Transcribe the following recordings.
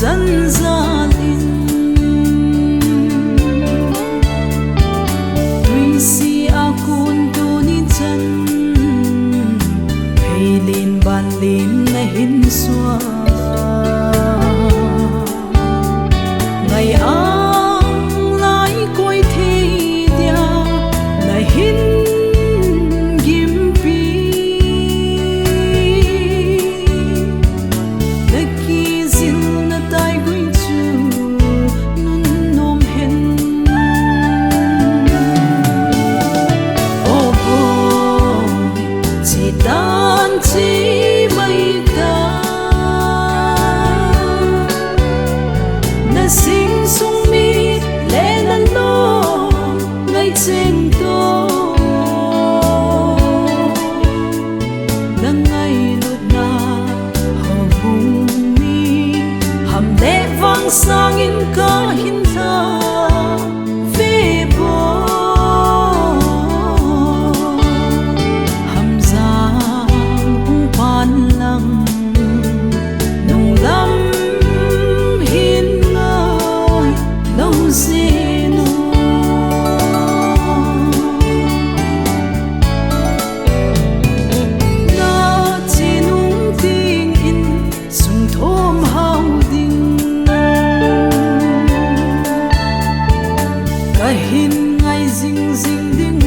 chân ra linh tuy si a kun tu ni chân hay lên ban lên na hin xóa ngày ang lại quay thế dia na hin gim pi na ki zil na tai gui chu nun nom hen oh boy chỉ tan chỉ mây ta na sing sung mi le na lo ngay trên to na ngay lúc na hầu hùng mi hầm lệ vang sang in ca hin tha về bo hầm giang hung pan lăng nung lâm hin ngơi lâu dê nô na chỉ nung tiếng in sung thôm hao ding cả hin ngay ding ding ding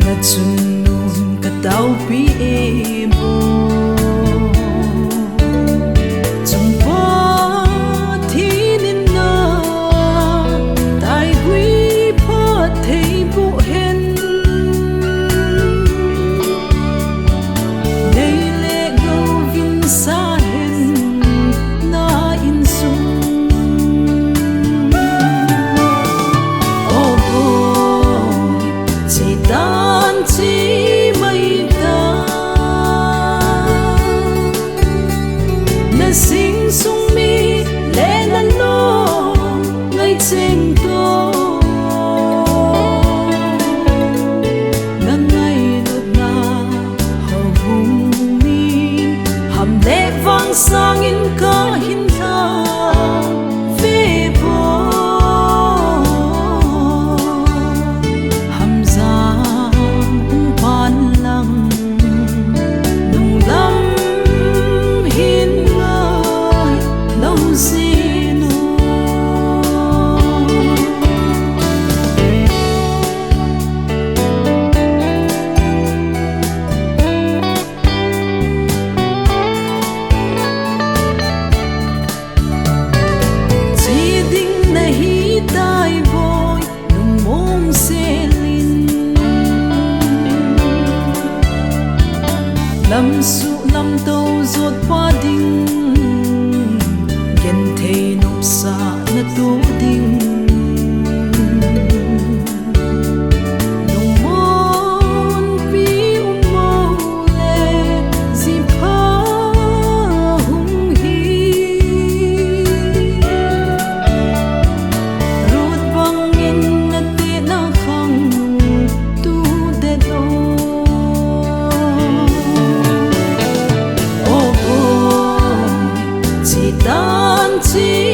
na chun nun cả tao pi e bo chung pa thi nin na tai gui pha thei bu hen nei le go vin sa hen na in sung oh boy chỉ tan chỉ mây ta na sing sung mi le na lo ngay trên to na ngay lúc na hầu hùng mi hầm lệ vang sang in ca hin tha về bo hầm giang hung pan lăng nung lâm hin ngơi lâu dê nô chỉ đinh na hi tai vội nung mong xe linh lâm su lâm tâu ruột qua đinh gen thei nộp xa na tu đinh nung mon pi mô le di pha hung hi rút băng in na te na khang tu de do oh boy chỉ tan chỉ